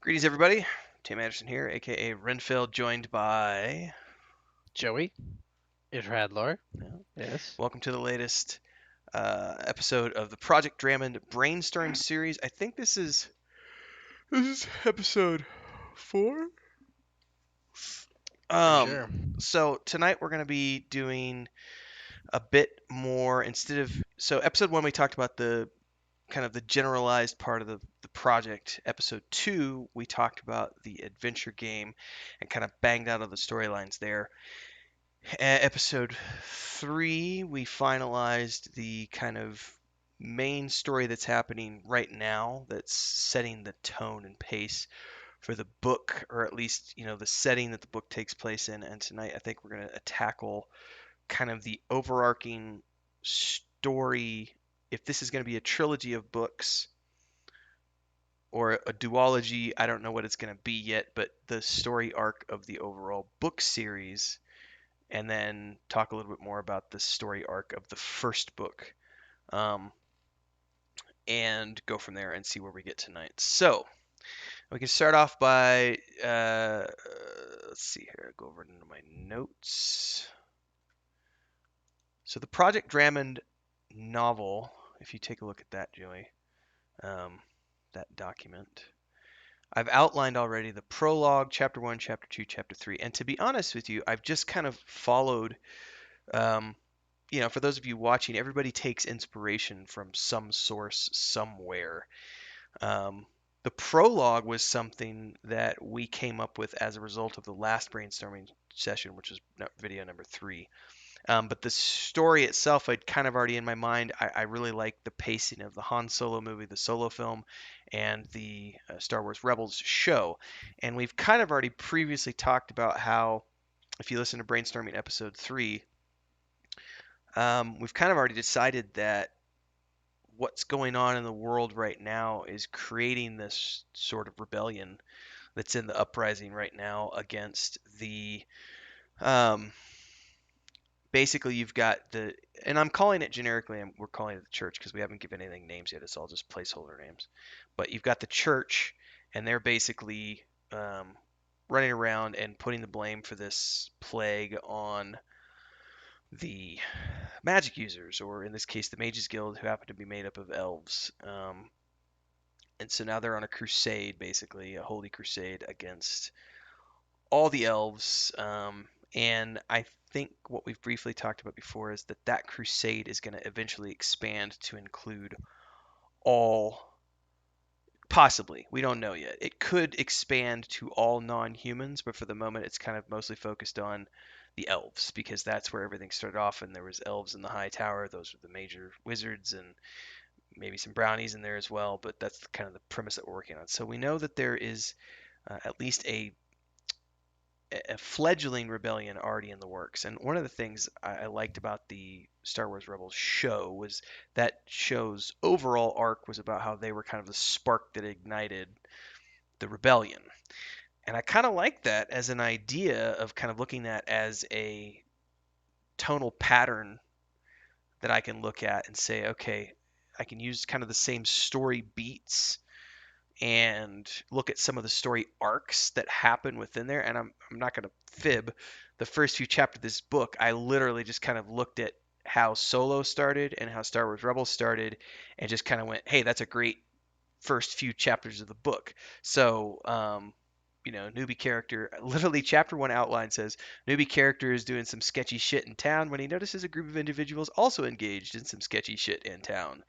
Greetings, everybody. Tim Anderson here, aka Renfield, joined by. Joey, it Radlar. Yeah, Yes. welcome to the latest episode of the Project Dramond Brainstorm series. I think this is episode 4. Pretty Um, sure. so tonight we're going to be doing a bit more so episode 1 we talked about the kind of the generalized part of the project. Episode 2 we talked about the adventure game and kind of banged out of the storylines there. Episode 3, we finalized the kind of main story that's happening right now that's setting the tone and pace for the book, or at least, the setting that the book takes place in. And tonight, I think we're going to tackle kind of the overarching story. If this is going to be a trilogy of books or a duology, I don't know what it's going to be yet, but the story arc of the overall book series, and then talk a little bit more about the story arc of the first book, um, and go from there and see where we get tonight. So we can start off by let's see here. Go over into my notes. So the Project Dramond novel, if you take a look at that, Joey, um, that document. I've outlined already the prologue, chapter 1, chapter 2, chapter 3. And to be honest with you, I've just kind of followed um, for those of you watching, everybody takes inspiration from some source somewhere. Um, the prologue was something that we came up with as a result of the last brainstorming session, which was video number 3. But the story itself, I'd kind of already in my mind. I really like the pacing of the Han Solo movie, the Solo film, and the Star Wars Rebels show. And we've kind of already previously talked about how, if you listen to brainstorming episode 3, we've kind of already decided that what's going on in the world right now is creating this sort of rebellion that's in the uprising right now against the um, basically you've got the, and I'm calling it generically, we're calling it the church because we haven't given anything names yet. It's all just placeholder names. But you've got the church, and they're basically um, running around and putting the blame for this plague on the magic users, or in this case, the Mages Guild, who happen to be made up of elves. And so now they're on a crusade, basically, a holy crusade against all the elves. And I think what we've briefly talked about before is that that crusade is going to eventually expand to include all, possibly, we don't know yet. It could expand to all non humans, but for the moment, it's kind of mostly focused on the elves because that's where everything started off, and there was elves in the high tower. Those were the major wizards, and maybe some brownies in there as well, but that's kind of the premise that we're working on. So we know that there is at least a fledgling rebellion already in the works. And one of the things I liked about the Star Wars Rebels show was that show's overall arc was about how they were kind of the spark that ignited the rebellion. And I kind of like that as an idea of kind of looking at as a tonal pattern that I can look at and say, okay, I can use kind of the same story beats and look at some of the story arcs that happen within there. And I'm not going to fib. The first few chapters of this book, I literally just kind of looked at how Solo started and how Star Wars Rebels started and just kind of went, hey, that's a great first few chapters of the book. So, newbie character, literally chapter 1 outline says, newbie character is doing some sketchy shit in town when he notices a group of individuals also engaged in some sketchy shit in town.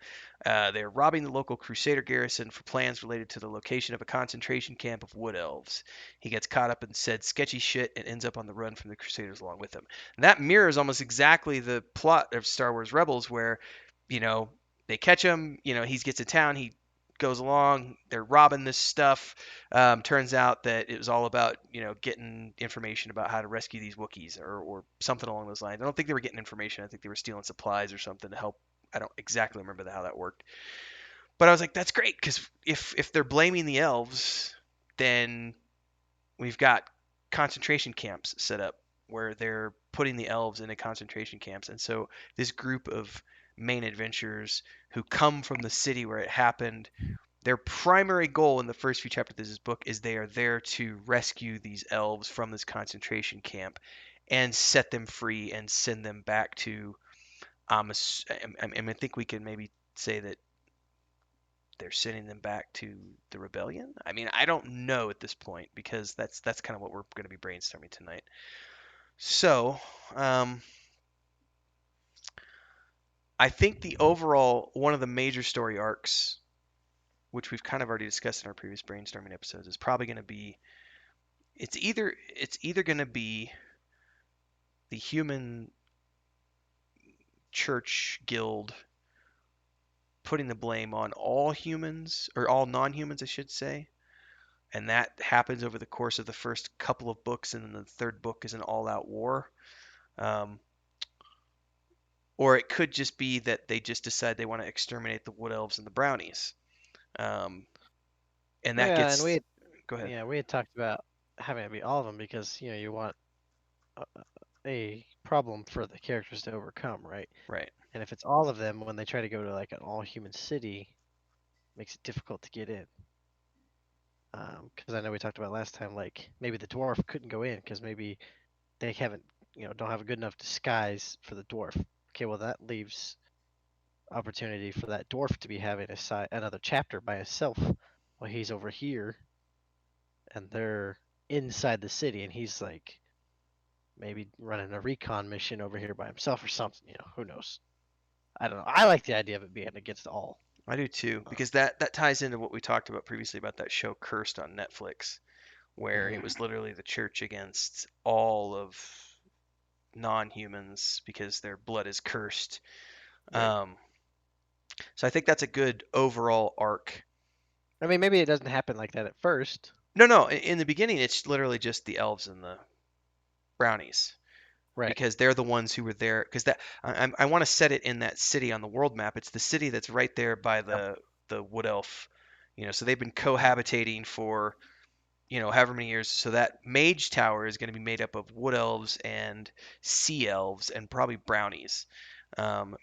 They're robbing the local Crusader garrison for plans related to the location of a concentration camp of wood elves. He gets caught up in said sketchy shit and ends up on the run from the Crusaders along with them. And that mirrors almost exactly the plot of Star Wars Rebels, where, you know, they catch him, he gets to town, he goes along. They're robbing this stuff. Turns out that it was all about getting information about how to rescue these Wookiees, or something along those lines. I don't think they were getting information. I think they were stealing supplies or something to help. I don't exactly remember how that worked. But I was like, that's great because if they're blaming the elves, then we've got concentration camps set up where they're putting the elves into concentration camps. And so this group of main adventurers who come from the city where it happened, their primary goal in the first few chapters of this book is they are there to rescue these elves from this concentration camp and set them free and send them back to. I think we can maybe say that they're sending them back to the rebellion. I mean, I don't know at this point because that's kind of what we're going to be brainstorming tonight. So, um, I think the overall one of the major story arcs, which we've kind of already discussed in our previous brainstorming episodes, is probably going to be it's either going to be the human church guild putting the blame on all humans or all non-humans, I should say, and that happens over the course of the first couple of books, and then the third book is an all-out war. Um, or it could just be that they just decide they want to exterminate the wood elves and the brownies. Um, and that Yeah, and gets. Go ahead. we had talked about having it be all of them because you want a, a problem for the characters to overcome, right? Right. And if it's all of them, when they try to go to like an all-human city, makes it difficult to get in. Because I know we talked about last time, like maybe the dwarf couldn't go in because maybe they haven't, don't have a good enough disguise for the dwarf. Okay, well that leaves opportunity for that dwarf to be having another chapter by himself while he's over here and they're inside the city and he's like maybe running a recon mission over here by himself or something. Who knows? I don't know. I like the idea of it being against all. I do too, Uh, because that ties into what we talked about previously about that show Cursed on Netflix, where it mhm. was literally the church against all of non-humans because their blood is cursed. Right. Um, so I think that's a good overall arc. I mean, maybe it doesn't happen like that at first. No, no, in the beginning it's literally just the elves and the brownies Right. because they're the ones who were there. Because I want to set it in that city on the world map. It's the city that's right there by Yep. the wood elf. So they've been Mhm. cohabitating for however many years. So that mage tower is going to be made up of wood elves and sea elves and probably brownies.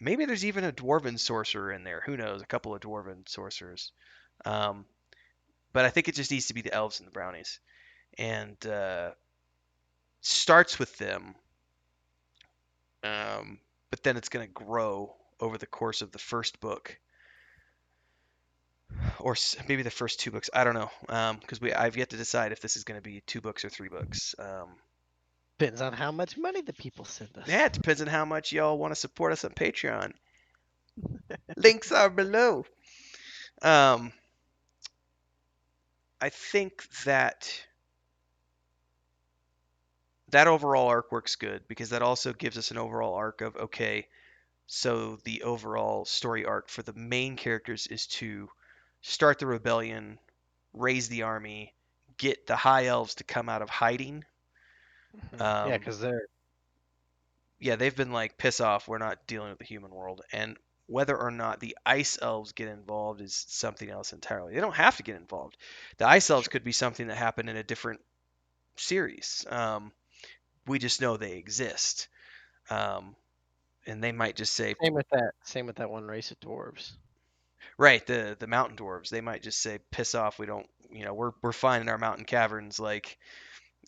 Maybe there's even a dwarven sorcerer in there. Who knows? A couple of dwarven sorcerers. Um, but I think it just needs to be the elves and the brownies. And starts with them, um, but then it's going to grow over the course of the first book, or maybe the first two books. I don't know, because I've yet to decide if this is going to be two books or three books. Depends on how much money the people send Yeah, us. it depends on how much y'all want to support us on Patreon. Links are below. Um, I think that overall arc works good because that also gives us an overall arc of okay, so the overall story arc for the main characters is to start the rebellion, raise the army, get the high elves to come out of hiding. Yeah, Um, because they're yeah, they've been like, piss off, we're not dealing with the human world. And whether or not the ice elves get involved is something else entirely. They don't have to get involved. The ice elves sure. could be something that happened in a different series. We just know they exist. Um, and they might just say, Same with that. Same with that one race of dwarves. right, the mountain dwarves, they might just say, piss off, we don't, we're fine in our mountain caverns. Like,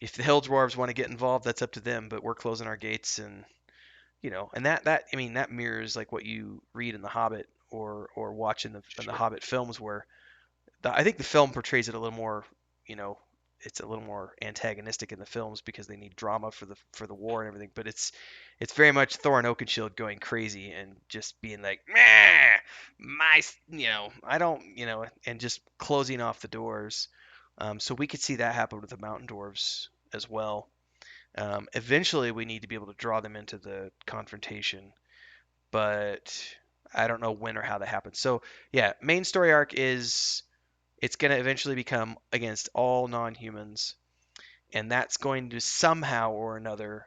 if the hill dwarves want to get involved, that's up to them, but we're closing our gates and and that I mean that mirrors like what you read in The Hobbit or watch in the Sure. Hobbit films where I think the film portrays it a little more, you know, it's a little more antagonistic in the films because they need drama for the war and everything, but it's very much Thorin Oakenshield going crazy and just being like, Meh, I don't, and just closing off the doors. So we could see that happen with the mountain dwarves as well. Eventually, we need to be able to draw them into the confrontation, but I don't know when or how that happens. So, yeah, main story arc is it's going to eventually become against all non-humans, and that's going to somehow or another,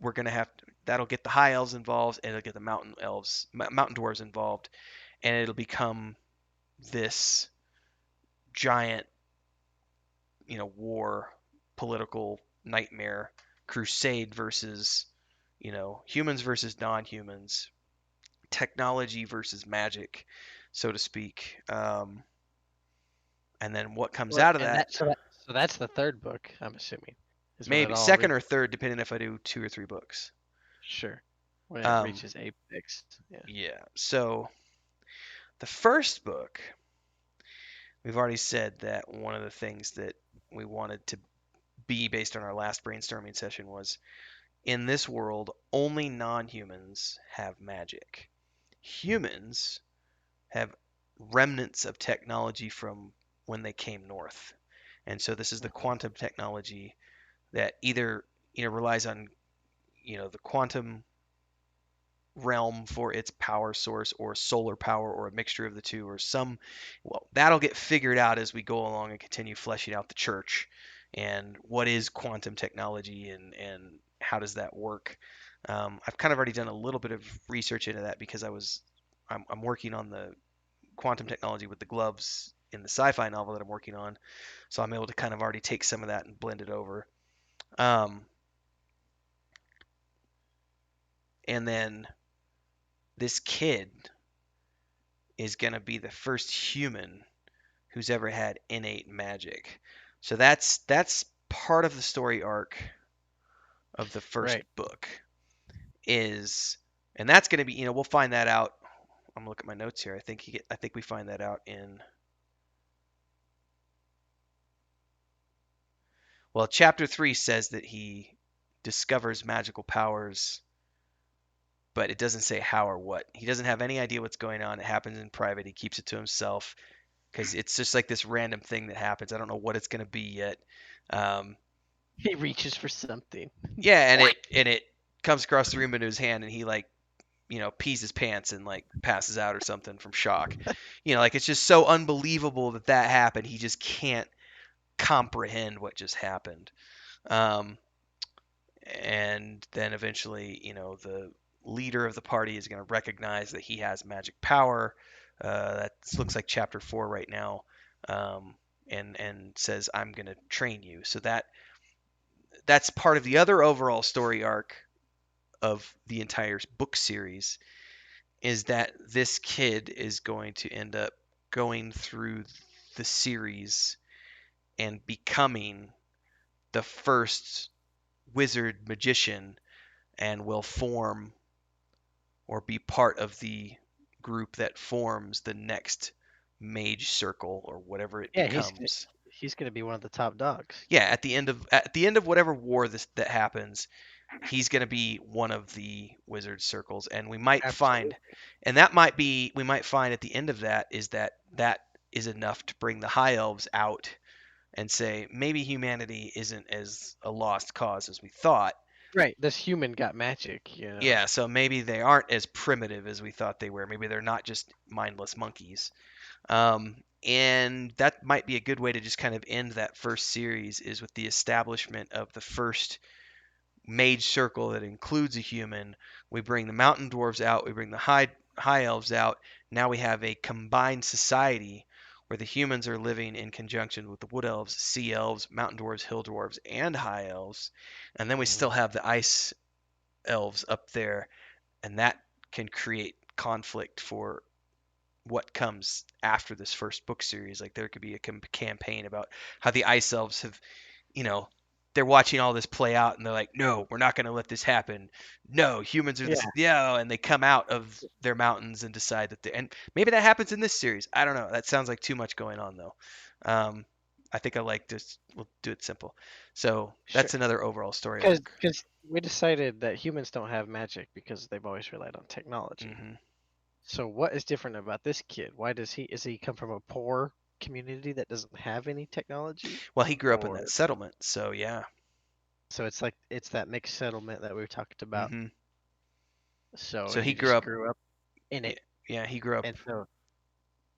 we're going to that'll get the high elves involved, and it'll get the mountain dwarves involved, and it'll become this giant, war, political nightmare, crusade versus humans versus non-humans, technology versus magic, so to speak. And then what comes Well, out of and that, so that's the third book, I'm assuming, is when it maybe all second reaches. or third, depending if I do 2 or 3 books. Sure. When it Um, reaches apex. Yeah. yeah. So the first book, we've already said that one of the things that we wanted to be based on our last brainstorming session was in this world, only non humans have magic. Humans have remnants of technology from when they came north. And so this is the Mhm. quantum technology that either relies on the quantum realm for its power source or solar power or a mixture of the two or some well that'll get figured out as we go along and continue fleshing out the church and what is quantum technology and how does that work. I've kind of already done a little bit of research into that because I'm working on the quantum technology with the gloves in the sci-fi novel that I'm working on, so I'm able to kind of already take some of that and blend it over. um, and then this kid is going to be the first human who's ever had innate magic. So that's part of the story arc of the first Right. book is, and that's going to be we'll find that out. I'm gonna look at my notes here. I think we find that out in well, chapter 3 says that he discovers magical powers, but it doesn't say how or what. He doesn't have any idea what's going on. It happens in private. He keeps it to himself because it's just like this random thing that happens. I don't know what it's going to be yet. Um, He reaches for something. yeah, Whack. and it comes across the room into his hand, and he like pees his pants and like passes out or something from shock. Like it's just so unbelievable that that happened. He just can't comprehend what just happened. Um, and then eventually, the leader of the party is going to recognize that he has magic power. That looks like chapter 4 right now. Um, and says, I'm going to train you. So that's part of the other overall story arc of the entire book series is that this kid is going to end up going through the series and becoming the first wizard magician and will form or be part of the group that forms the next mage circle or whatever it Yeah, becomes. he's gonna be one of the top dogs. Yeah, at the end of whatever war that happens, he's going to be one of the wizard circles, and we might find, Absolutely. and we might find at the end of that is that is enough to bring the high elves out and say maybe humanity isn't as a lost cause as we thought. Right. This human got magic, Yeah, so maybe they aren't as primitive as we thought they were. Maybe they're not just mindless monkeys. And that might be a good way to just kind of end that first series is with the establishment of the first mage circle that includes a human. We bring the mountain dwarves out. We bring the high elves out. Now we have a combined society where the humans are living in conjunction with the wood elves, sea elves, mountain dwarves, hill dwarves, and high elves. And then we Hmm. still have the ice elves up there, and that can create conflict for what comes after this first book series. Like there could be a campaign about how the ice elves have you know, they're watching all this play out and they're like, no, we're not going to let this happen. No, humans are this, Yeah, and they come out of their mountains and decide that and maybe that happens in this series. I don't know. That sounds like too much going on though. Um, I think I like this. We'll do it simple. So sure. that's another overall story Because arc. we decided that humans don't have magic because they've always relied on technology. hmm So what is different about this kid? Why does he come from a poor community that doesn't have any technology? Well, he grew up in that Or settlement, so yeah. so it's like it's that mixed settlement that we talked about. hmm So So he he grew just up. grew up in Yeah, it. yeah, he grew up. And so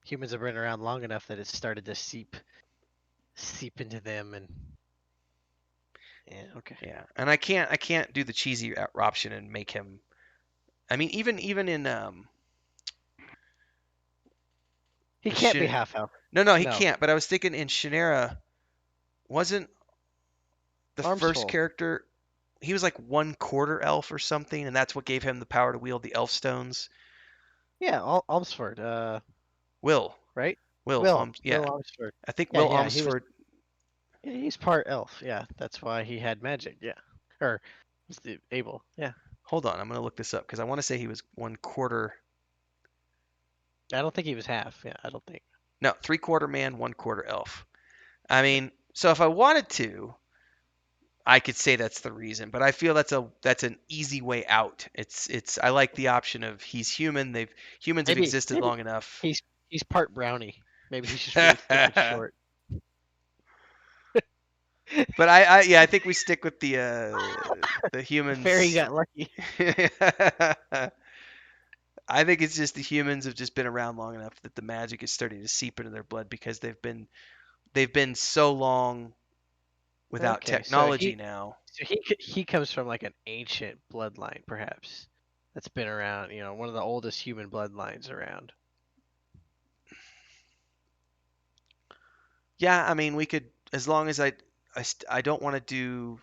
humans have been around long enough that it started to seep into them and yeah, okay. Yeah, and I can't do the cheesy option and make him. I mean, even in He the can't be Shin. half elf. No, he No. can't. But I was thinking in Shannara, wasn't the Arms first full. character? He was like 1/4 elf or something, and that's what gave him the power to wield the elf stones. Yeah, Almsford, Will. right? Yeah, Will Armstrong. I think Yeah, Will yeah, he was. Omsford. Yeah, he's part elf. Yeah, that's why he had magic. Yeah, or he's the able. Yeah, Hold on, I'm gonna look this up because I want to say he was 1/4. I don't think he was half. Yeah, I don't think. No, 3/4 man, 1/4 elf. I Yeah, mean, so if I wanted to, I could say that's the reason, but I feel that's an easy way out. It's I like the option of he's human. Humans have existed maybe long enough. he's part brownie. Maybe he's just really thick and short. But yeah, I think we stick with the The fairy humans. got lucky. I think it's just the humans have just been around long enough that the magic is starting to seep into their blood because they've been so long without Okay, technology now. he comes from like an ancient bloodline, perhaps. That's been around. One of the oldest human bloodlines around. Yeah, I mean we could as long as I don't want to do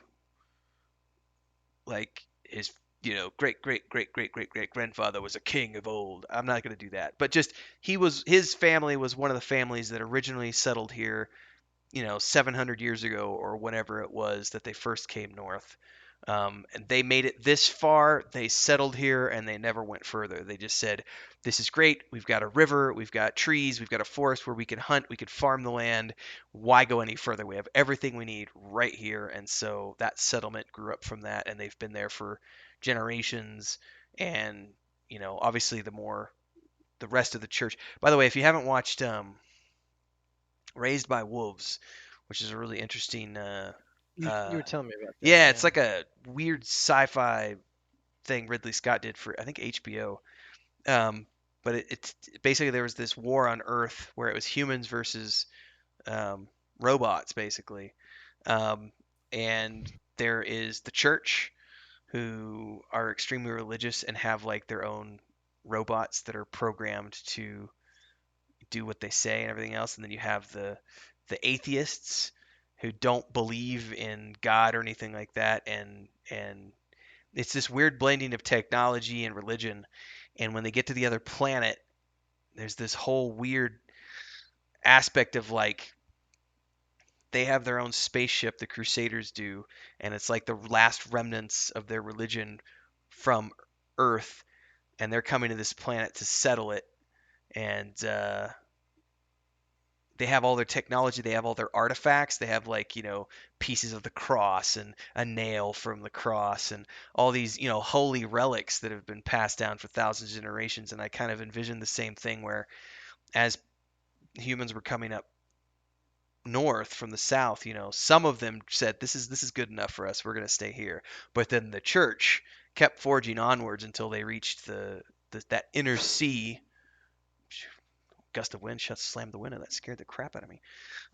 like his great great great great great great grandfather was a king of old. I'm not going to do that. But just his family was one of the families that originally settled here 700 years ago or whenever it was that they first came north. And they made it this far. They settled here and they never went further. They just said, "This is great. We've got a river, we've got trees, we've got a forest where we can hunt, we could farm the land. Why go any further? We have everything we need right here." And so that settlement grew up from that, and they've been there for generations. And obviously, the rest of the church. By the way, if you haven't watched Raised by Wolves, which is a really interesting. You were telling me about that. Yeah, it's Yeah. like a weird sci-fi thing Ridley Scott did for I think HBO. Um, but it's basically there was this war on Earth where it was humans versus um, robots, basically. Um, and there is the church who are extremely religious and have like their own robots that are programmed to do what they say and everything else. And then you have the atheists who don't believe in God or anything like that, and it's this weird blending of technology and religion. And when they get to the other planet, there's this whole weird aspect of like they have their own spaceship, the Crusaders do, and it's like the last remnants of their religion from Earth, and they're coming to this planet to settle it. And they have all their technology, they have all their artifacts, they have like, pieces of the cross and a nail from the cross and all these, holy relics that have been passed down for thousands of generations. And I kind of envision the same thing where as humans were coming up north from the south, some of them said this is good enough for us. We're going to stay here. But then the church kept forging onwards until they reached that inner sea. Gust of wind slammed the window. That scared the crap out of me.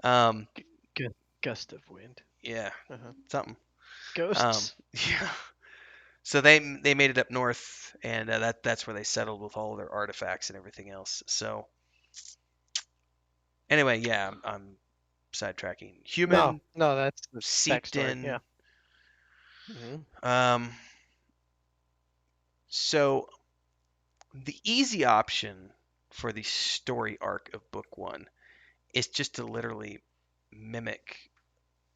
Um, Good gust of wind. yeah, Uh-huh. something. Ghosts. Yeah. So they made it up north, and that's where they settled with all of their artifacts and everything else. So anyway, yeah, I'm sidetracking. No, Human no, that's the seeped backstory. Yeah. in. Hmm. Um, so the easy option for the story arc of book one is just to literally mimic.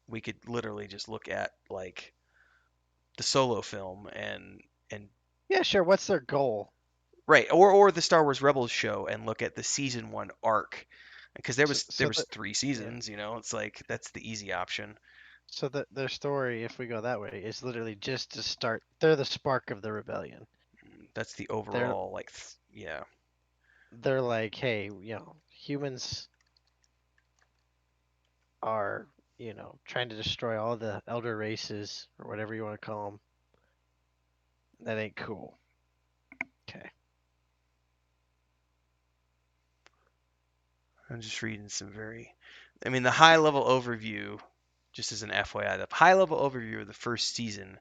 We could literally just look at like the Solo film and Yeah, sure. What's their goal? right, or the Star Wars Rebels show and look at the season one arc, because there So, was there so was the three yeah. seasons. It's like that's the easy option. So their story, if we go that way, is literally just to start. They're the spark of the rebellion. That's the They're overall like yeah. they're like, hey, humans are, trying to destroy all the elder races or whatever you want to call them. That ain't cool. Okay. I'm just reading some very, I mean the high level overview, just as an FYI, the high level overview of the first season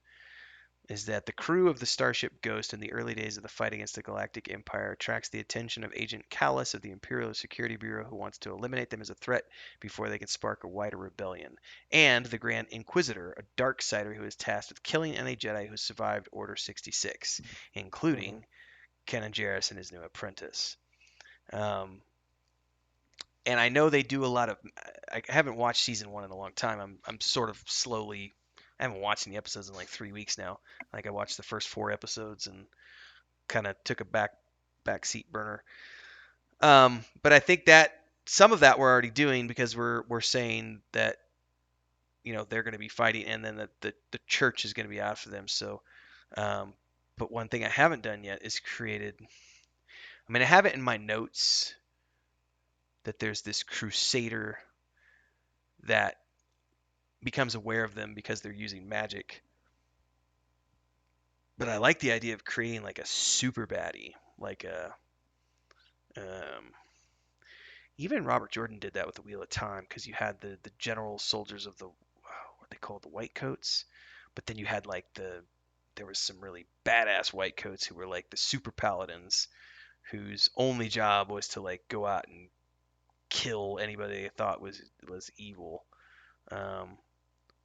is that the crew of the starship Ghost in the early days of the fight against the Galactic Empire attracts the attention of Agent Callus of the Imperial Security Bureau, who wants to eliminate them as a threat before they can spark a wider rebellion, and the Grand Inquisitor, a dark sider who is tasked with killing any Jedi who survived Order 66, Hmm. including Kanan Jarrus and his new apprentice. Um, and I know they do a lot of. I haven't watched season one in a long time. I'm sort of slowly. I haven't watched any episodes in like 3 weeks now. Like I watched the first 4 episodes and kind of took a back seat burner. But I think that some of that we're already doing because we're saying that they're going to be fighting, and then the church is going to be after them. So, um, but one thing I haven't done yet is created. I mean, I have it in my notes that there's this crusader that becomes aware of them because they're using magic. But I like the idea of creating like a super baddie, like a um, even Robert Jordan did that with the Wheel of Time because you had the general soldiers of the what they called the white coats, but then you had like there was some really badass white coats who were like the super paladins whose only job was to like go out and kill anybody they thought was evil. Um,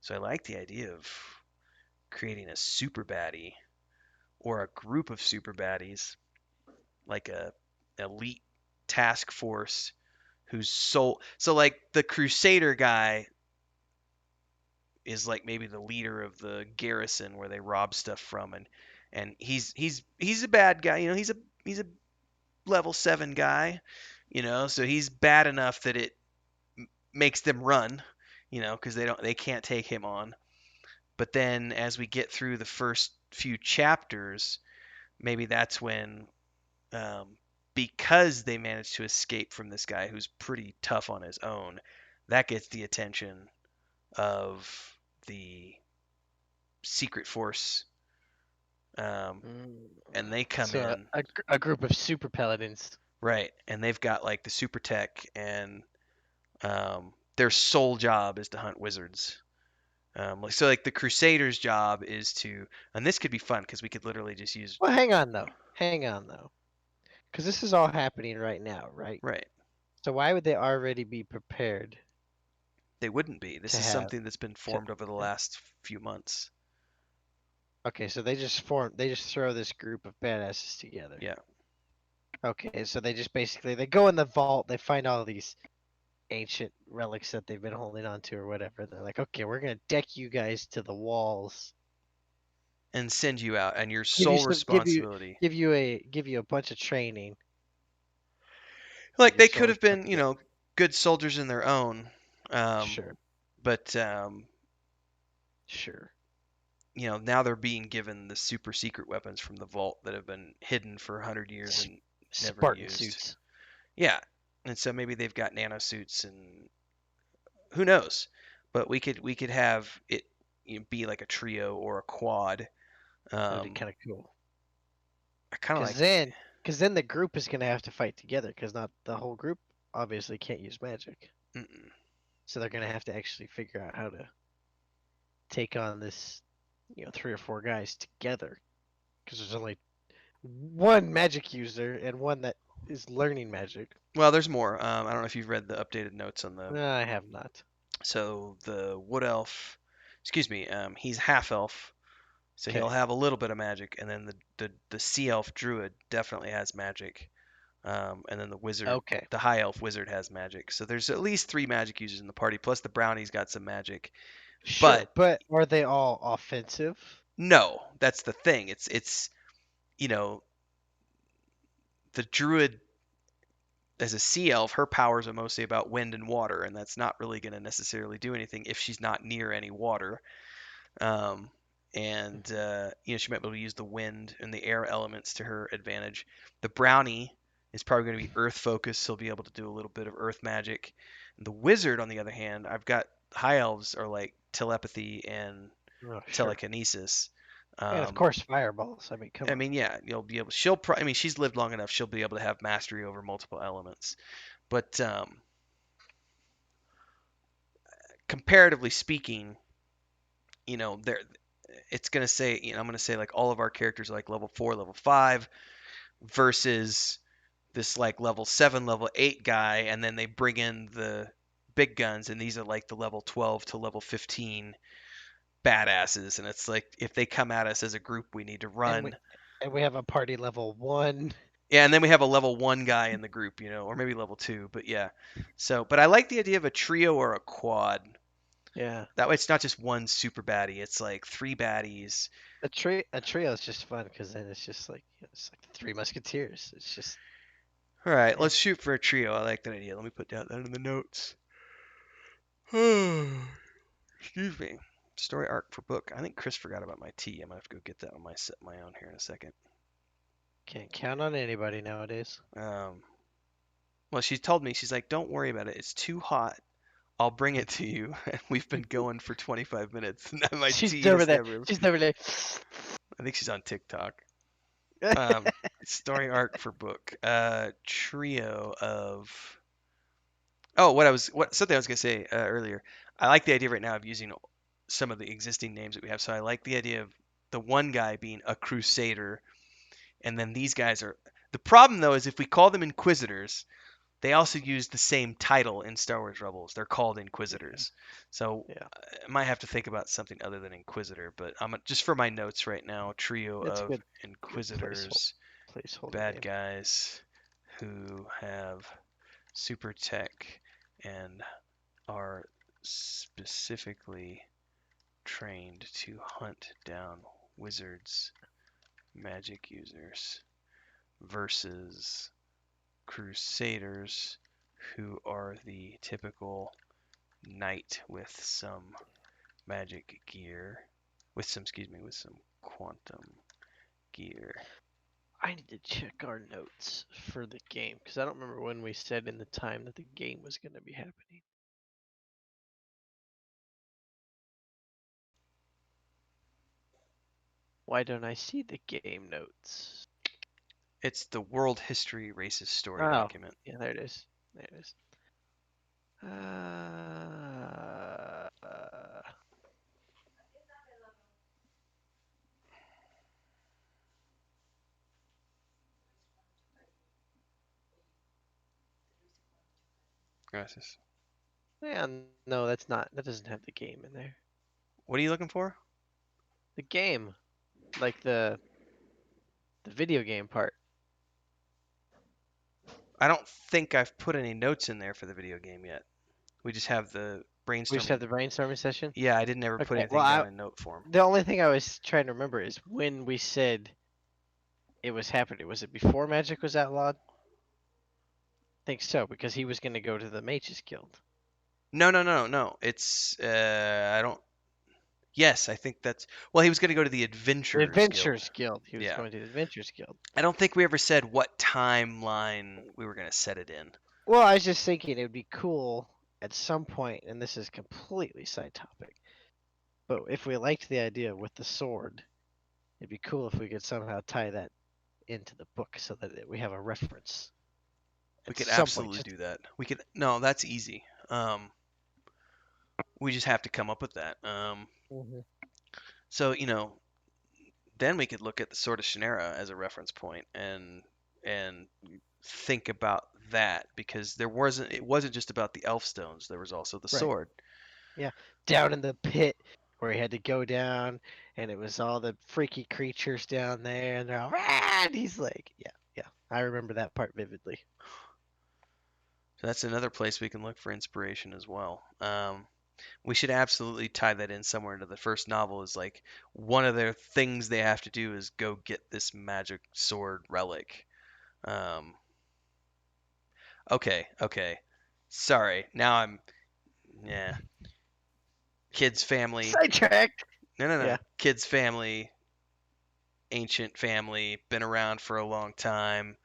so I like the idea of creating a super baddie or a group of super baddies, like a elite task force whose sole so like the crusader guy is like maybe the leader of the garrison where they rob stuff from, and he's a bad guy, he's a level 7 guy, so he's bad enough that it makes them run, because they can't take him on. But then as we get through the first few chapters, maybe that's when, um, because they managed to escape from this guy who's pretty tough on his own, that gets the attention of the secret force, um, Mm. and they come So in, a group of super paladins. right, and they've got like the super tech, and their sole job is to hunt wizards. Like the Crusaders' job is to, and this could be fun because we could literally just use, Well, hang on though. Hang on though. Because this is all happening right now, right? right. So why would they already be prepared They wouldn't be. This to is have something that's been to? formed over the Yeah. last few months. Okay, so they just throw this group of badasses together. Yeah. Okay, so they just basically they go in the vault, they find all these ancient relics that they've been holding on to or whatever. They're like, okay, we're gonna deck you guys to the walls. And send you out, and your Give you sole some, responsibility. give you a bunch of training, and Like your they could sole have been, responsibility. good soldiers in their own, Sure, but sure. now they're being given the super secret weapons from the vault that have been hidden for 100 years S- and never Spartan used. suits. Yeah, and so maybe they've got nanosuits, and who knows? But we could have it be like a trio or a quad. That'd be Um, kind of cool. I kind of Cause like, then, cause then the group is gonna have to fight together. Cause not the whole group obviously can't use magic. mm-mm. So they're gonna have to actually figure out how to take on this, three or four guys together. Because there's only one magic user and one that is learning magic. Well, there's more. I don't know if you've read the updated notes on the. No, I have not. So the wood elf, excuse me, he's half elf, so he'll Okay. have a little bit of magic, and then the sea elf druid definitely has magic. And then the wizard, Okay. the high elf wizard has magic. So there's at least 3 magic users in the party, plus the brownie's got some magic. Sure, But but are they all offensive? no, that's the thing. It's you know the druid as a sea elf, her powers are mostly about wind and water, and that's not really going to necessarily do anything if she's not near any water. Um, and she might be able to use the wind and the air elements to her advantage. The brownie is probably going to be earth focused, so he'll be able to do a little bit of earth magic. The wizard, on the other hand, I've got high elves are like telepathy and Oh, sure. telekinesis. And of Um, course, fireballs. I mean, come I on. mean, yeah, you'll be able. I mean, she's lived long enough. She'll be able to have mastery over multiple elements. But comparatively speaking, there it's gonna say, I'm gonna say like all of our characters are like level 4, level 5 versus this like level 7, level 8 guy, and then they bring in the big guns, and these are like the level 12 to level 15 badasses, and it's like if they come at us as a group, we need to And we run. and we have a party level 1. Yeah, and then we have a level 1 guy in the group, or maybe level 2, but yeah. So, but I like the idea of a trio or a quad. Yeah. That way it's not just one super baddie, it's like three baddies. A trio is just fun because then it's just like it's like the Three Musketeers. It's just All right, and let's shoot for a trio. I like that idea. Let me put that in the notes. Excuse me. Story arc for book. I think Chris forgot about my tea. I'm gonna have to go get that on my own here in a second. can't count on anybody nowadays. Um, well, she told me, she's like, don't worry about it. It's too hot. I'll bring it to you. And we've been going for 25 minutes, and my She's tea over has there. never. She's over there. I think she's on TikTok. Um, story arc for book. Trio of. Oh, what something I was gonna say earlier. I like the idea right now of using some of the existing names that we have. So I like the idea of the one guy being a crusader, and then these guys are. The problem though is if we call them inquisitors, they also use the same title in Star Wars Rebels. They're called Yeah. inquisitors. So Yeah. I might have to think about something other than inquisitor. But I'm just for my notes right now. Trio That's a of good inquisitors, placeholder bad name. guys who have super tech and are specifically trained to hunt down wizards, magic users, versus crusaders who are the typical knight with some magic gear, with some quantum gear. I need to check our notes for the game because I don't remember when we said in the time that the game was going to be happening. Why don't I see the game notes? It's the World History Races story Oh, document. yeah, there it is. There it is. Gracias. Yeah, no, that's not. That doesn't have the game in there. What are you looking for? The game, like the video game part. I don't think I've put any notes in there for the video game yet. We just have the We just have brainstorming. the brainstorming session. Yeah, I didn't ever put Okay. Well, anything down in note form. the only thing I was trying to remember is when we said it was happening. Was it before Magic was outlawed? I think so because he was going to go to the Mages Guild. No, no, no, no. It's I don't. Yes, I think that's. Well, he was going to go to the The Adventurers Guild. Adventurers Guild. He was Yeah. going to the Adventurers Guild. I don't think we ever said what timeline we were going to set it in. Well, I was just thinking it would be cool at some point, and this is completely side topic, but if we liked the idea with the sword, it'd be cool if we could somehow tie that into the book so that we have a reference We at could some point. absolutely Just do that. We could. No, that's easy. We just have to come up with that. Mhm. So then we could look at the Sword of Shannara as a reference point and think about that because it wasn't just about the elf stones. There was also the Right. sword. Yeah. Down in the pit where he had to go down, and it was all the freaky creatures down there, and they're all, "Ah!" And he's like, yeah, yeah. I remember that part vividly. So that's another place we can look for inspiration as well. We should absolutely tie that in somewhere into the first novel. Is like one of their things they have to do is go get this magic sword relic. Um, okay, okay. Sorry. Now I'm yeah. Kids family. Sidetracked. No, no, no. Yeah. Kids family. Ancient family. Been around for a long time.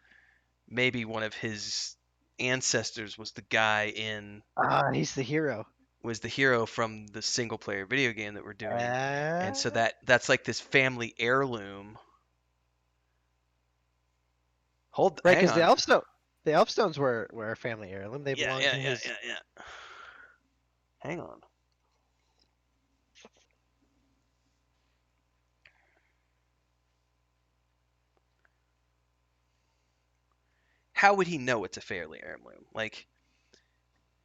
Maybe one of his ancestors was the guy in Ah, he's the hero. was the hero from the single player video game that we're doing. And so Uh, that's like this family heirloom. right, Hang because on. the Elfstones were a family heirloom. They Yeah, belonged yeah, to yeah, his. yeah, yeah. Hang on. How would he know it's a family heirloom? Like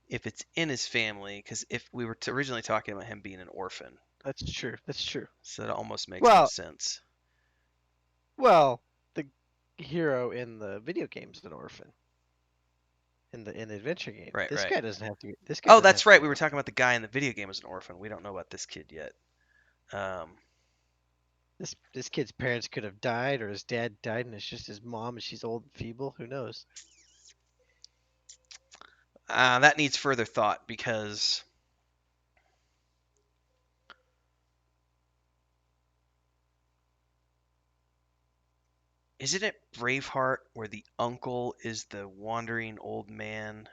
if it's in his family, because if we were originally talking about him being an orphan, That's true. That's true. so that almost makes no Well, sense. well, the hero in the video game's an orphan. In the adventure game, Right, this right. guy doesn't have to. This guy Oh, doesn't that's have to be right. an We were talking orphan. about the guy in the video game as an orphan. We don't know about this kid yet. Um, This kid's parents could have died, or his dad died, and it's just his mom, and she's old and feeble. Who knows? that needs further thought because isn't it Braveheart where the uncle is the wandering old man?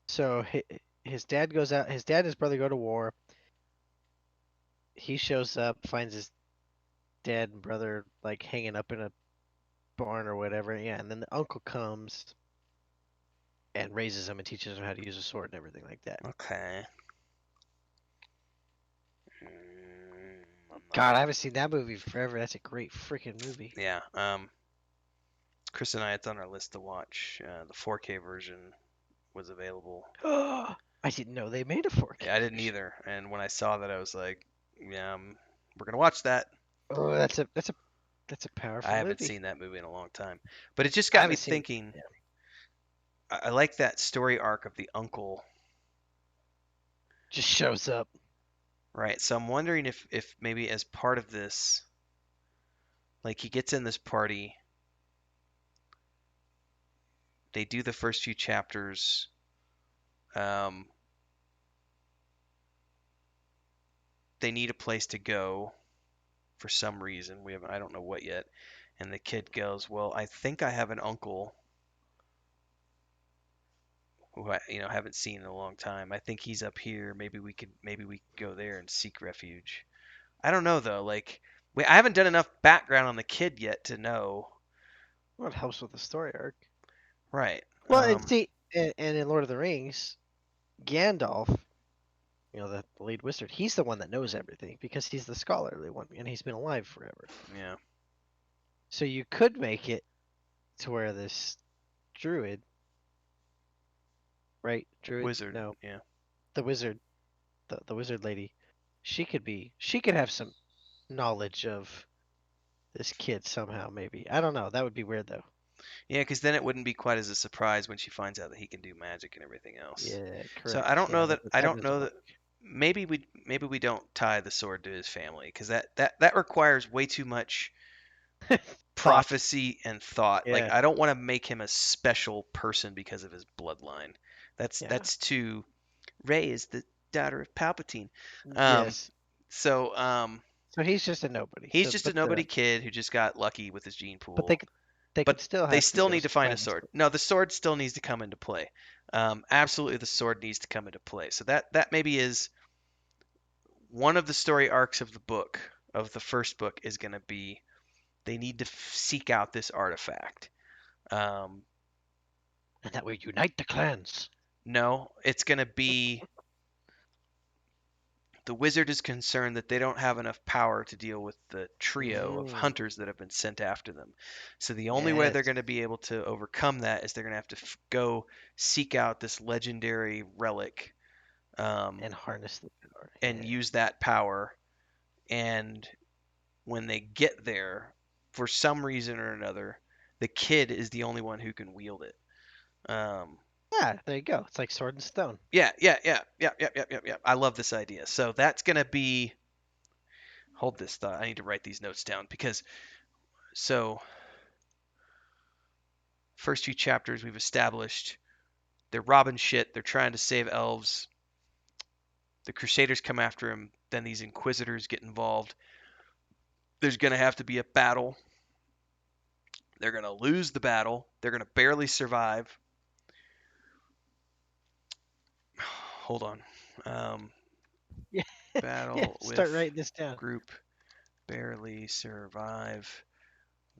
So his dad goes out. His dad and his brother go to war. He shows up, finds his dad and brother like hanging up in a barn or whatever. Yeah, and then the uncle comes and raises him and teaches him how to use a sword and everything like that. Okay. I'm not. God, I haven't seen that movie forever. That's a great freaking movie. Yeah. Chris and I, it's on our list to watch. The 4K version was available. I didn't know they made a 4K Yeah, I didn't version. either. And when I saw that, I was like, yeah, we're gonna watch that. Oh, that's a I powerful haven't movie. seen that movie in a long time, but it just I got me haven't seen. thinking. Yeah, I like that story arc of the uncle, just shows up. right? So I'm wondering if maybe as part of this, like he gets in this party, they do the first few chapters. Um, they need a place to go for some reason. I don't know what yet. And the kid goes, "Well, I think I have an uncle who I haven't seen in a long time. I think he's up here. Maybe we could go there and seek refuge." I don't know though. Like, I haven't done enough background on the kid yet to know. Well, it helps with the story arc. Right. Well, and see, and in Lord of the Rings, Gandalf, the lead wizard, he's the one that knows everything because he's the scholarly one, and he's been alive forever. Yeah. So you could make it to where this druid, right? Druid? Wizard. No, Yeah. the wizard, the wizard lady, she could have some knowledge of this kid somehow, maybe. I don't know. That would be weird though. Yeah, because then it wouldn't be quite as a surprise when she finds out that he can do magic and everything else. Yeah, So correct. Yeah, I that don't doesn't know work. that maybe we don't tie the sword to his family because that requires way too much Thought. prophecy and thought. Like Yeah, I don't want to make him a special person because of his bloodline. That's yeah. that's too. Rey is the daughter of Palpatine. Um, Yes. so So he's just a nobody. he's So, just a nobody kid who just got lucky with his gene but pool. they But could still they have to still go need to find a find the sword. sword. No, the sword still needs to come into play. Absolutely, the sword needs to come into play. So that maybe is one of the story arcs of the book, of the first book, is going to be they need to seek out this artifact. Um, And that way unite the clans. no, it's going to be the wizard is concerned that they don't have enough power to deal with the trio of Mm, hunters that have been sent after them. So the only way they're yes. going to be able to overcome that is they're going to have to go seek out this legendary relic, um, And harness the power. and Yeah. use that power. And when they get there, for some reason or another, the kid is the only one who can wield it. Um, Yeah, there you go. It's like sword and stone. yeah, yeah, yeah, yeah, yeah, yeah, yeah, yeah. I love this idea. So that's gonna be. Hold this thought. I need to write these notes down because so first few chapters we've established they're robbing shit. They're trying to save elves. The Crusaders come after him. Then these Inquisitors get involved. There's gonna have to be a battle. They're gonna lose the battle. They're gonna barely survive. Hold on. Um, Yeah, yeah. battle with Start writing this down. group barely survive.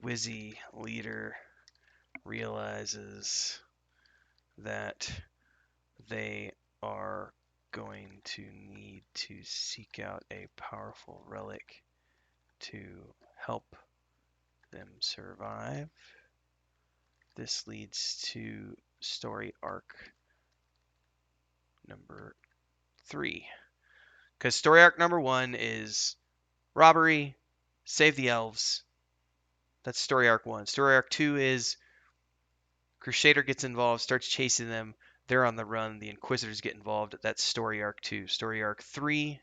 Wizzy leader realizes that they are going to need to seek out a powerful relic to help them survive. This leads to story arc number 3. Because story arc number 1 is robbery, save the elves. That's story arc 1. Story arc 2 is Crusader gets involved, starts chasing them. They're on the run. The Inquisitors get involved. That's story arc 2. Story arc 3,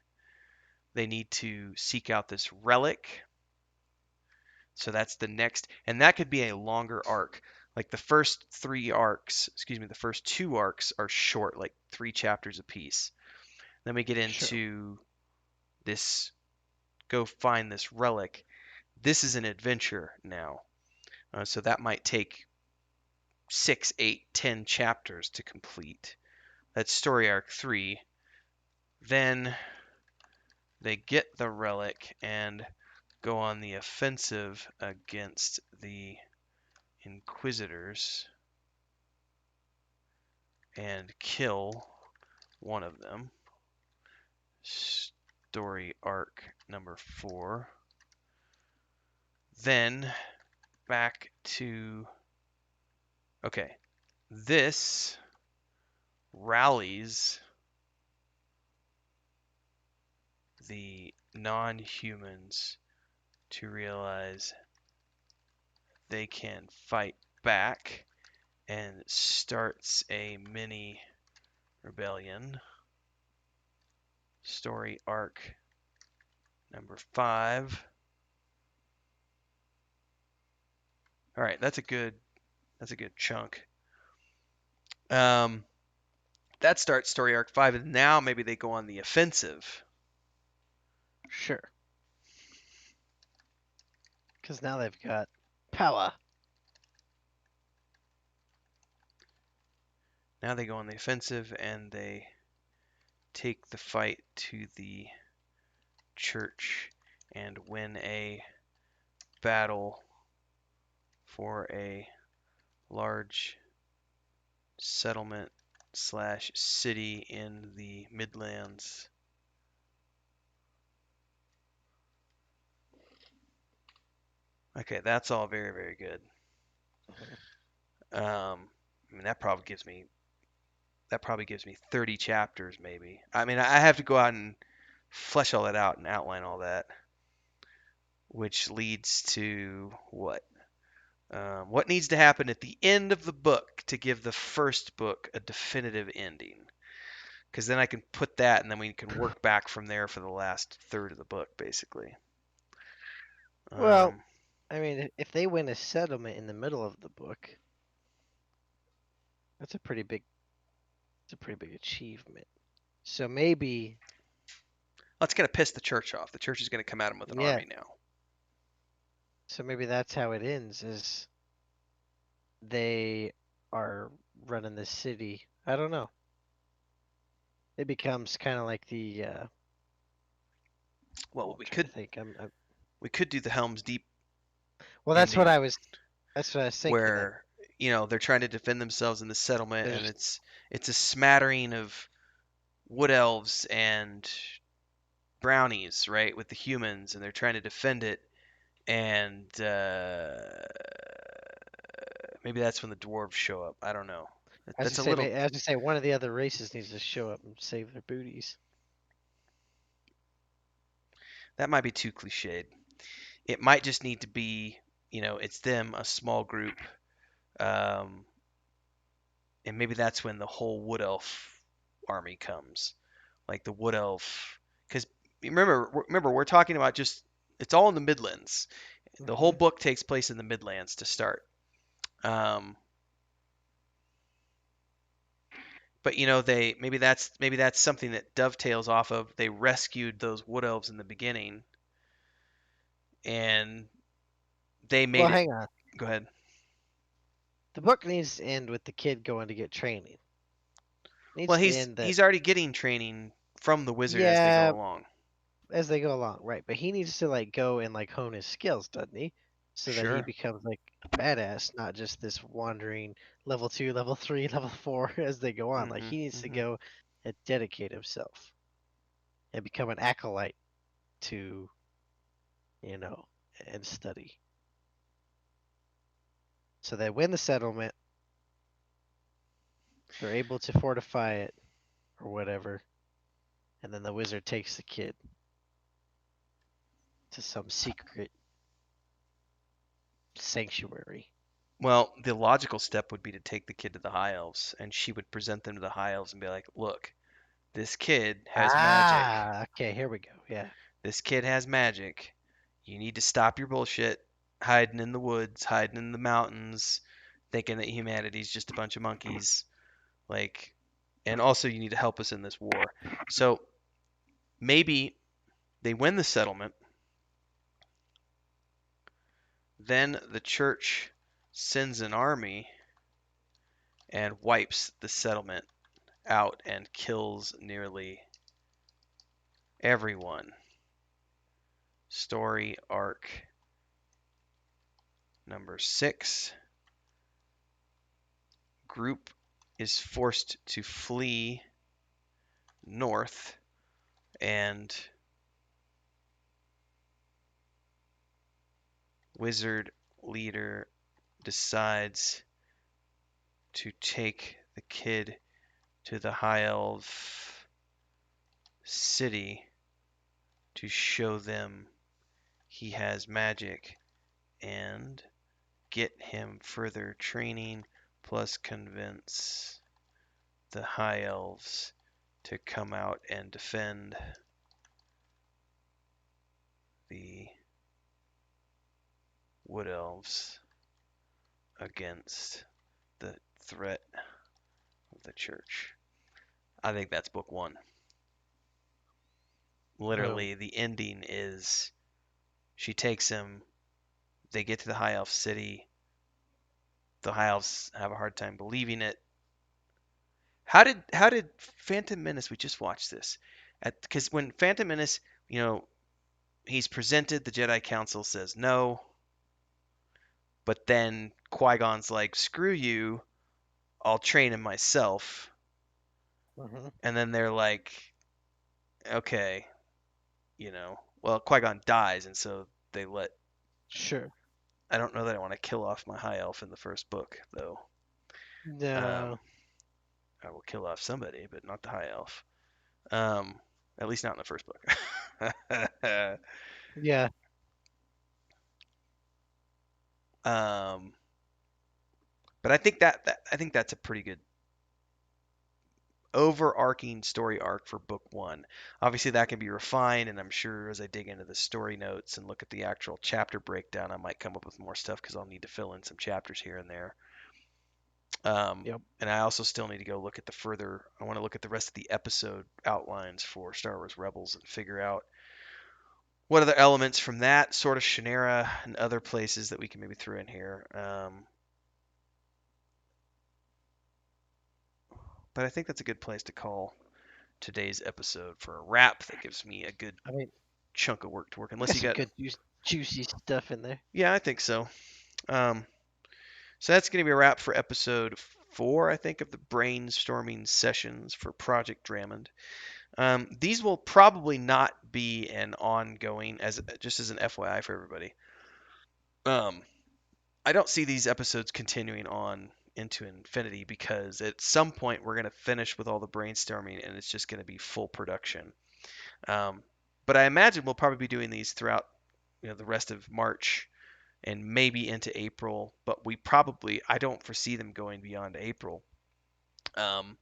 they need to seek out this relic. So that's the next, and that could be a longer arc. Like the first the first two arcs are short, like 3 chapters apiece. Then we get Sure. into this go find this relic. This is an adventure now. So that might take 6, 8, 10 chapters to complete. That's story arc 3. Then they get the relic and go on the offensive against the Inquisitors and kill one of them. Story arc number 4. Then back to. Okay. This rallies the non humans to realize they can fight back and starts a mini rebellion. Story arc number 5. All right, that's a good chunk. That starts story arc 5, and now maybe they go on the offensive. Sure. Because now they've got power. Now they go on the offensive and they take the fight to the church and win a battle for a large settlement slash city in the Midlands. Okay, that's all very, very good. I mean, that probably gives me 30 chapters, maybe. I mean, I have to go out and flesh all that out and outline all that, which leads to what? What needs to happen at the end of the book to give the first book a definitive ending? Because then I can put that, and then we can work back from there for the last third of the book, basically. Well, Um, I mean, if they win a settlement in the middle of the book, that's a pretty big. It's a pretty big achievement. So maybe, that's gonna piss the church off. The church is gonna come at him with an yeah. army now. So maybe that's how it ends. Is they are running the city. I don't know. It becomes kind of like the. Well, I'm trying to think. we could do the Helm's Deep Well, that's what ending, I was. That's what I was thinking. where they're trying to defend themselves in the settlement, and There's. it's a smattering of wood elves and brownies, right, with the humans, and they're trying to defend it. And maybe that's when the dwarves show up. I don't know. As you That's a say, little. as you say, one of the other races needs to show up and save their booties. That might be too cliched. It might just need to be, it's them, a small group, um, and maybe that's when the whole wood elf army comes, like the wood elf. Because remember, we're talking about just it's all in the Midlands. The whole Hmm. book takes place in the Midlands to start. Um, but they maybe that's something that dovetails off of they rescued those wood elves in the beginning, and they Well, made it. hang on. Go ahead. The book needs to end with the kid going to get training. Well, Needs to he's end that. he's already getting training from the wizard as they go Yeah, along. as they go along, right? But he needs to like go and like hone his skills, doesn't he? So that he Sure. becomes like a badass, not just this wandering level 2, level 3, level 4 as they go on. Like Mhm. he needs to Mhm. go and dedicate himself and become an acolyte to, you know, and study. So they win the settlement. They're able to fortify it or whatever, and then the wizard takes the kid to some secret sanctuary. Well, the logical step would be to take the kid to the High Elves, and she would present them to the High Elves and be like, "Look, this kid has magic. Ah, okay, here we go. Yeah. This kid has magic. You need to stop your bullshit, hiding in the woods, hiding in the mountains, thinking that humanity's just a bunch of monkeys. Like, and also you need to help us in this war." So maybe they win the settlement, then the church sends an army and wipes the settlement out and kills nearly everyone. Story arc number 6. Group is forced to flee north, and wizard leader decides to take the kid to the High Elf city to show them he has magic and get him further training, plus convince the High Elves to come out and defend the Wood Elves against the threat of the church. I think that's book 1. Oh, Literally, the ending is she takes him, they get to the High Elf city. The High Elves have a hard time believing it. How did Phantom Menace? We just watched this, because when Phantom Menace, you know, he's presented, the Jedi Council says no, but then Qui-Gon's like, "Screw you, I'll train him myself." hmm, And then they're like, "Okay, well, Qui-Gon dies, and so they let. sure. I don't know that I want to kill off my high elf in the first book, though. Um, No. I will kill off somebody, but not the high elf. Um, at least not in the first book. Yeah. um, but I think that's a pretty good overarching story arc for book 1. Obviously, that can be refined, and I'm sure as I dig into the story notes and look at the actual chapter breakdown, I might come up with more stuff because I'll need to fill in some chapters here and there. Yep. And I also still need to go look at the further. I want to look at the rest of the episode outlines for Star Wars Rebels and figure out what other elements from that sort of Shannara and other places that we can maybe throw in here. But I think that's a good place to call today's episode for a wrap. That gives me a good I mean, chunk of work to work. we Unless got you some got, good juicy stuff in there. yeah, I think so. Um, so that's going to be a wrap for episode 4, I think, of the brainstorming sessions for Project Dramond. These will probably not be an ongoing, as just as an FYI for everybody. Um, I don't see these episodes continuing on into infinity because at some point we're going to finish with all the brainstorming and it's just going to be full production. Um, but I imagine we'll probably be doing these throughout the rest of March and maybe into April. But I don't foresee them going beyond April. Um,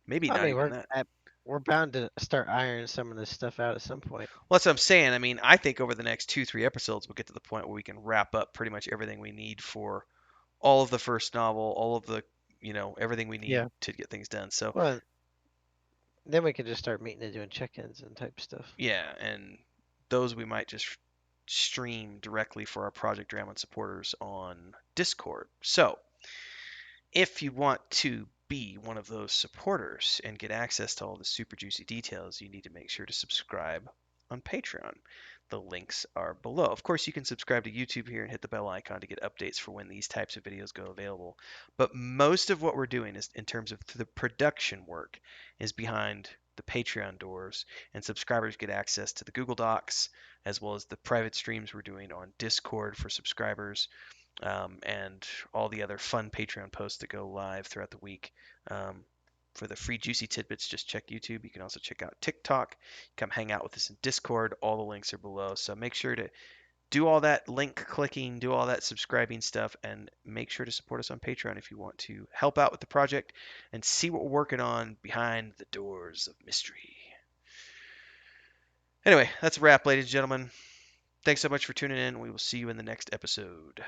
maybe I not mean, even that. we're bound to start ironing some of this stuff out at some point. Well, that's what I'm saying. I mean, I think over the next 2, 3 episodes, we'll get to the point where we can wrap up pretty much everything we need for all of the first novel, all of the, everything we need Yeah. to get things done. So, Well, then we can just start meeting and doing check-ins and type stuff. yeah, and those we might just stream directly for our Project Dramond supporters on Discord. So, if you want to be one of those supporters and get access to all the super juicy details, you need to make sure to subscribe on Patreon. The links are below. Of course, you can subscribe to YouTube here and hit the bell icon to get updates for when these types of videos go available. But most of what we're doing is in terms of the production work is behind the Patreon doors, and subscribers get access to the Google Docs as well as the private streams we're doing on Discord for subscribers, and all the other fun Patreon posts that go live throughout the week. For the free juicy tidbits, just check YouTube. You can also check out TikTok. Come hang out with us in Discord. All the links are below. So make sure to do all that link clicking, do all that subscribing stuff, and make sure to support us on Patreon if you want to help out with the project and see what we're working on behind the doors of mystery. Anyway, that's a wrap, ladies and gentlemen. Thanks so much for tuning in. We will see you in the next episode.